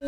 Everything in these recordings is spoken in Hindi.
एक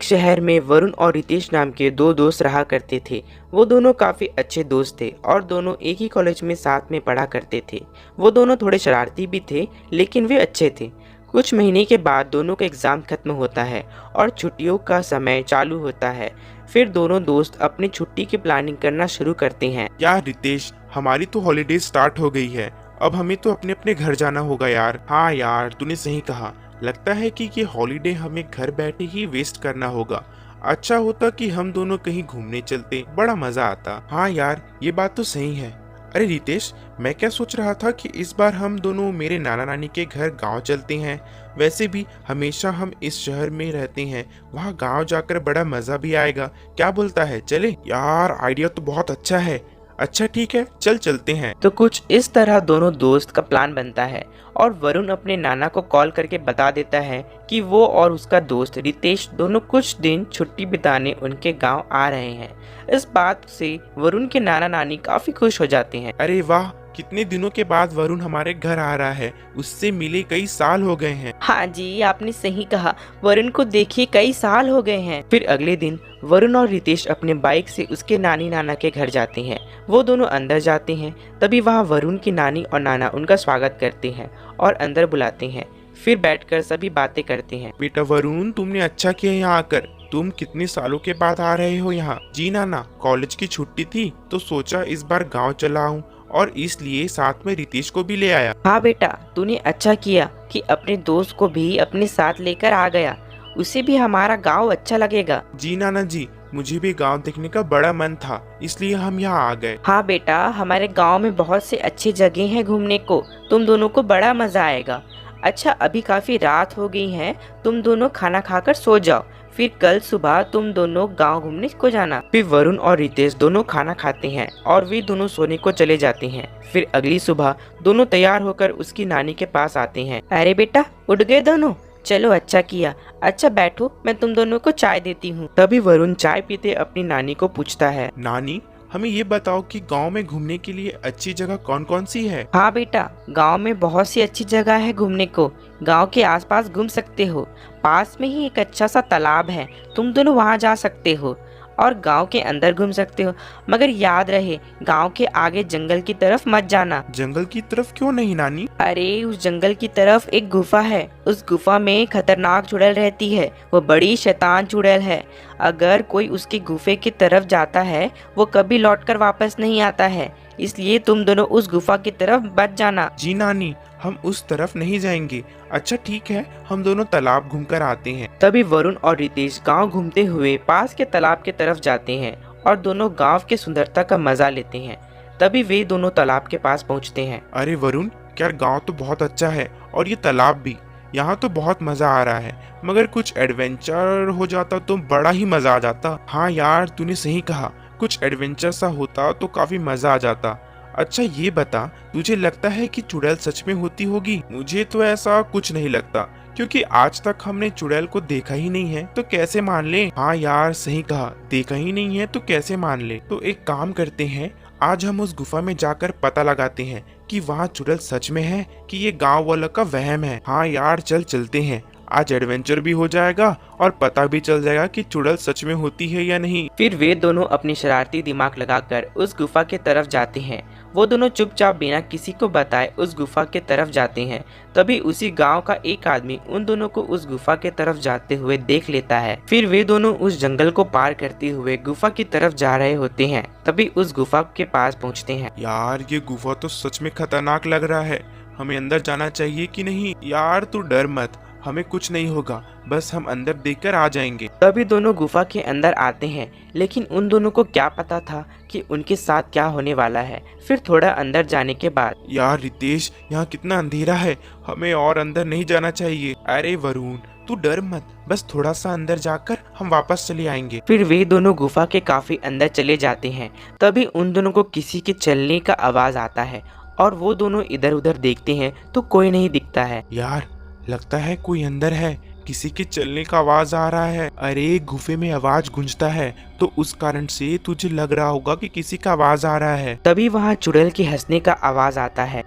शहर में वरुण और रितेश नाम के दो दोस्त रहा करते थे। वो दोनों काफ़ी अच्छे दोस्त थे और दोनों एक ही कॉलेज में साथ में पढ़ा करते थे। वो दोनों थोड़े शरारती भी थे, लेकिन वे अच्छे थे। कुछ महीने के बाद दोनों का एग्ज़ाम खत्म होता है और छुट्टियों का समय चालू होता है। फिर दोनों दोस्त अपनी छुट्टी की प्लानिंग करना शुरू करते हैं। यार रितेश, हमारी तो हॉलीडे स्टार्ट हो गई है। अब हमें तो अपने अपने घर जाना होगा यार। हाँ यार, तूने सही कहा। लगता है कि ये हॉलीडे हमें घर बैठे ही वेस्ट करना होगा। अच्छा होता कि हम दोनों कहीं घूमने चलते, बड़ा मजा आता। हाँ यार, ये बात तो सही है। अरे रितेश, मैं क्या सोच रहा था कि इस बार हम दोनों मेरे नाना नानी के घर गांव चलते हैं। वैसे भी हमेशा हम इस शहर में रहते हैं, वहाँ गांव जाकर बड़ा मजा भी आएगा। क्या बोलता है, चले? यार आइडिया तो बहुत अच्छा है। अच्छा ठीक है, चल चलते हैं। तो कुछ इस तरह दोनों दोस्त का प्लान बनता है और वरुण अपने नाना को कॉल करके बता देता है कि वो और उसका दोस्त रितेश दोनों कुछ दिन छुट्टी बिताने उनके गांव आ रहे हैं। इस बात से वरुण के नाना नानी काफी खुश हो जाते हैं। अरे वाह, कितने दिनों के बाद वरुण हमारे घर आ रहा है। उससे मिले कई साल हो गए हैं। हाँ जी, आपने सही कहा। वरुण को देखिए कई साल हो गए हैं। फिर अगले दिन वरुण और रितेश अपने बाइक से उसके नानी नाना के घर जाते हैं। वो दोनों अंदर जाते हैं। तभी वहाँ वरुण की नानी और नाना उनका स्वागत करते हैं और अंदर बुलाते हैं। फिर बैठकर सभी बातें करते हैं। बेटा वरुण, तुमने अच्छा किया यहाँ आकर। तुम कितने सालों के बाद आ रहे हो यहाँ? जी नाना, कॉलेज की छुट्टी थी तो सोचा इस बार गांव चला आऊं और इसलिए साथ में रितेश को भी ले आया। हाँ बेटा, तूने अच्छा किया कि अपने दोस्त को भी अपने साथ लेकर आ गया। उसे भी हमारा गांव अच्छा लगेगा। जी नाना जी, मुझे भी गांव देखने का बड़ा मन था, इसलिए हम यहाँ आ गए। हाँ बेटा, हमारे गांव में बहुत से अच्छी जगह हैं घूमने को। तुम दोनों को बड़ा मजा आएगा। अच्छा, अभी काफी रात हो गई है, तुम दोनों खाना खाकर सो जाओ। फिर कल सुबह तुम दोनों गांव घूमने को जाना। फिर वरुण और रितेश दोनों खाना खाते हैं और वे दोनों सोने को चले जाते हैं। फिर अगली सुबह दोनों तैयार होकर उसकी नानी के पास आते हैं। अरे बेटा, उठ गए दोनों? चलो, अच्छा किया। अच्छा बैठो, मैं तुम दोनों को चाय देती हूँ। तभी वरुण चाय पीते अपनी नानी को पूछता है। नानी, हमें ये बताओ कि गांव में घूमने के लिए अच्छी जगह कौन कौन सी है? हाँ बेटा, गांव में बहुत सी अच्छी जगह है घूमने को। गांव के आसपास घूम सकते हो। पास में ही एक अच्छा सा तालाब है, तुम दोनों वहां जा सकते हो। और गांव के अंदर घूम सकते हो, मगर याद रहे गांव के आगे जंगल की तरफ मत जाना। जंगल की तरफ क्यों नहीं नानी? अरे, उस जंगल की तरफ एक गुफा है। उस गुफा में खतरनाक चुड़ैल रहती है। वो बड़ी शैतान चुड़ैल है। अगर कोई उसकी गुफे की तरफ जाता है, वो कभी लौटकर वापस नहीं आता है। इसलिए तुम दोनों उस गुफा की तरफ मत जाना। जी नानी, हम उस तरफ नहीं जाएंगे। अच्छा ठीक है, हम दोनों तालाब घूमकर आते हैं। तभी वरुण और रितेश गांव घूमते हुए पास के तालाब के तरफ जाते हैं और दोनों गांव के सुंदरता का मजा लेते हैं। तभी वे दोनों तालाब के पास पहुंचते हैं। अरे वरुण, यार गांव तो बहुत अच्छा है और ये तालाब भी। यहाँ तो बहुत मजा आ रहा है, मगर कुछ एडवेंचर हो जाता तो बड़ा ही मजा आ जाता। हाँ यार, तूने सही कहा। कुछ एडवेंचर सा होता तो काफी मजा आ जाता। अच्छा ये बता, तुझे लगता है कि चुड़ैल सच में होती होगी? मुझे तो ऐसा कुछ नहीं लगता, क्योंकि आज तक हमने चुड़ैल को देखा ही नहीं है, तो कैसे मान ले? हाँ यार, सही कहा। देखा ही नहीं है तो कैसे मान ले? तो एक काम करते हैं, आज हम उस गुफा में जाकर पता लगाते हैं कि वहाँ चुड़ैल सच में है कि ये गांव वालों का वहम है। हाँ यार, चल चलते हैं। आज एडवेंचर भी हो जाएगा और पता भी चल जाएगा कि चुड़ैल सच में होती है या नहीं। फिर वे दोनों अपनी शरारती दिमाग लगाकर उस गुफा के तरफ जाते हैं। वो दोनों चुपचाप बिना किसी को बताए उस गुफा के तरफ जाते हैं। तभी उसी गांव का एक आदमी उन दोनों को उस गुफा के तरफ जाते हुए देख लेता है। फिर वे दोनों उस जंगल को पार करते हुए गुफा की तरफ जा रहे होते हैं। तभी उस गुफा के पास पहुंचते हैं। यार ये गुफा तो सच में खतरनाक लग रहा है। हमें अंदर जाना चाहिए कि नहीं? यार तू डर मत, हमें कुछ नहीं होगा, बस हम अंदर देखकर आ जाएंगे। तभी दोनों गुफा के अंदर आते हैं, लेकिन उन दोनों को क्या पता था कि उनके साथ क्या होने वाला है। फिर थोड़ा अंदर जाने के बाद, यार रितेश, यहाँ कितना अंधेरा है, हमें और अंदर नहीं जाना चाहिए। अरे वरुण, तू डर मत, बस थोड़ा सा अंदर जाकर हम वापस चले आएंगे। फिर वे दोनों गुफा के काफी अंदर चले जाते हैं। तभी उन दोनों को किसी के चलने का आवाज आता है और वो दोनों इधर उधर देखते हैं तो कोई नहीं दिखता है। यार लगता है कोई अंदर है, किसी के चलने का आवाज आ रहा है। अरे गुफे में आवाज गूंजता है, तो उस कारण से तुझे लग रहा होगा कि किसी का आवाज आ रहा है। तभी वहाँ चुड़ैल के हंसने का आवाज आता है।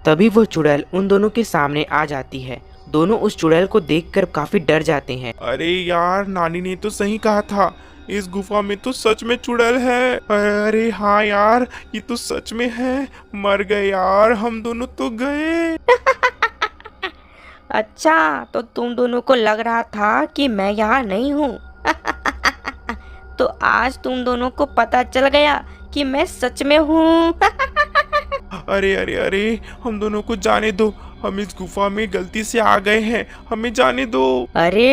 तभी वो चुड़ैल उन दोनों के सामने आ जाती है। दोनों उस चुड़ैल को देखकर काफी डर जाते हैं। अरे यार, नानी ने तो सही कहा था, इस गुफा में तो सच में चुड़ैल है। अरे हाँ यार, ये तो सच में है। मर गए यार, हम दोनों तो गए। अच्छा, तो तुम दोनों को लग रहा था कि मैं यहाँ नहीं हूँ। तो आज तुम दोनों को पता चल गया कि मैं सच में हूँ। अरे अरे अरे, हम दोनों को जाने दो, हम इस गुफा में गलती से आ गए हैं, हमें जाने दो। अरे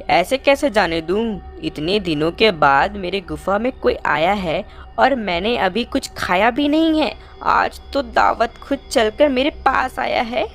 ऐसे कैसे जाने दूं? इतने दिनों के बाद मेरे गुफा में कोई आया है और मैंने अभी कुछ खाया भी नहीं है। आज तो दावत खुद चलकर मेरे पास आया है।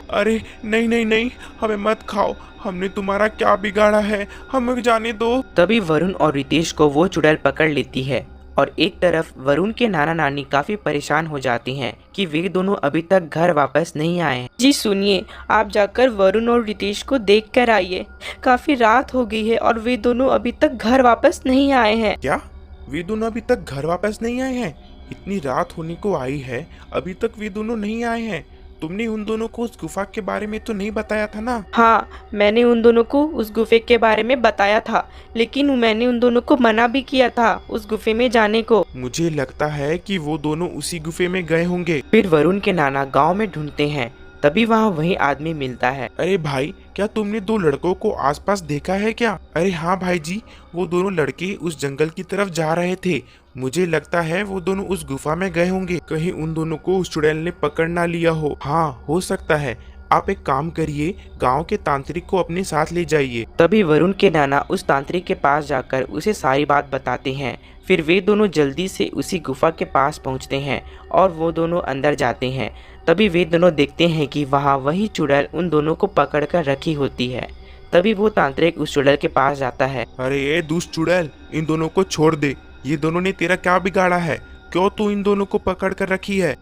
अरे नहीं नहीं नहीं, हमें मत खाओ, हमने तुम्हारा क्या बिगाड़ा है, हमें जाने दो। तभी वरुण और रितेश को वो चुड़ैल पकड़ लेती है और एक तरफ वरुण के नाना नानी काफी परेशान हो जाती हैं कि वे दोनों अभी तक घर वापस नहीं आए हैं। जी सुनिए, आप जाकर वरुण और रितेश को देख कर आइए। काफी रात हो गई है और वे दोनों अभी तक घर वापस नहीं आए हैं। क्या वे दोनों अभी तक घर वापस नहीं आए हैं? इतनी रात होने को आई है, अभी तक वे दोनों नहीं आए हैं। तुमने उन दोनों को उस गुफा के बारे में तो नहीं बताया था ना? हाँ, मैंने उन दोनों को उस गुफे के बारे में बताया था, लेकिन मैंने उन दोनों को मना भी किया था उस गुफे में जाने को। मुझे लगता है कि वो दोनों उसी गुफे में गए होंगे। फिर वरुण के नाना गांव में ढूंढते हैं, तभी वहाँ वही आदमी मिलता है। अरे भाई, क्या तुमने दो लड़कों को आसपास देखा है क्या? अरे हाँ भाई जी, वो दोनों लड़के उस जंगल की तरफ जा रहे थे। मुझे लगता है वो दोनों उस गुफा में गए होंगे। कहीं उन दोनों को उस चुड़ैल ने पकड़ ना लिया हो। हाँ, हो सकता है। आप एक काम करिए, गांव के तांत्रिक को अपने साथ ले जाइए। तभी वरुण के नाना उस तांत्रिक के पास जाकर उसे सारी बात बताते हैं। फिर वे दोनों जल्दी से उसी गुफा के पास पहुंचते हैं और वो दोनों अंदर जाते हैं। तभी वे दोनों देखते हैं कि वहाँ वही चुड़ैल उन दोनों को पकड़ कर रखी होती है। तभी वो तांत्रिक उस चुड़ैल के पास जाता है। अरे ये दुष्ट चुड़ैल, इन दोनों को छोड़ दे। ये दोनों ने तेरा क्या बिगाड़ा है? क्यों तू इन दोनों को पकड़ कर रखी है?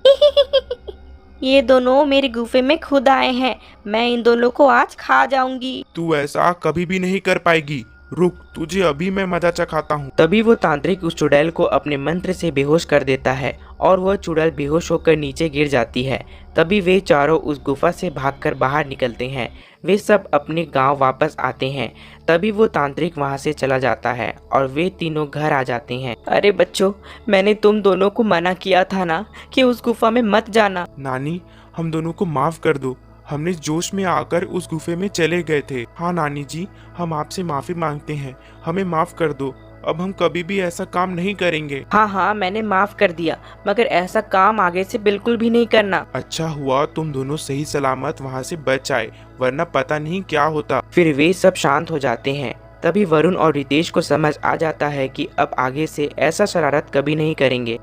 ये दोनों मेरे गुफे में खुद आए हैं, मैं इन दोनों को आज खा जाऊंगी। तू ऐसा कभी भी नहीं कर पाएगी। रुक, तुझे अभी मैं मजा चखाता हूँ। तभी वो तांत्रिक उस चुड़ैल को अपने मंत्र से बेहोश कर देता है और वह चुड़ैल बेहोश होकर नीचे गिर जाती है। तभी वे चारों उस गुफा से भागकर बाहर निकलते हैं। वे सब अपने गांव वापस आते हैं। तभी वो तांत्रिक वहां से चला जाता है और वे तीनों घर आ जाते हैं। अरे बच्चों, मैंने तुम दोनों को मना किया था ना कि उस गुफा में मत जाना। नानी, हम दोनों को माफ कर दो, हमने जोश में आकर उस गुफे में चले गए थे। हाँ नानी जी, हम आपसे माफी मांगते हैं, हमें माफ कर दो। अब हम कभी भी ऐसा काम नहीं करेंगे। हाँ हाँ, मैंने माफ कर दिया, मगर ऐसा काम आगे से बिल्कुल भी नहीं करना। अच्छा हुआ तुम दोनों सही सलामत वहाँ से बच आए, वरना पता नहीं क्या होता। फिर वे सब शांत हो जाते हैं। तभी वरुण और रितेश को समझ आ जाता है कि अब आगे से ऐसा शरारत कभी नहीं करेंगे।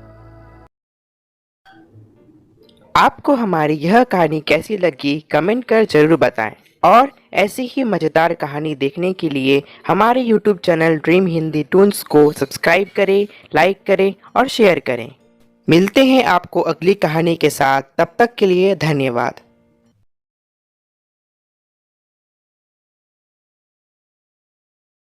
आपको हमारी यह कहानी कैसी लगी कमेंट कर जरूर बताएं और ऐसी ही मज़ेदार कहानी देखने के लिए हमारे YouTube channel dream Hindi Toons को सब्सक्राइब करें, लाइक करें और शेयर करें। मिलते हैं आपको अगली कहानी के साथ, तब तक के लिए धन्यवाद।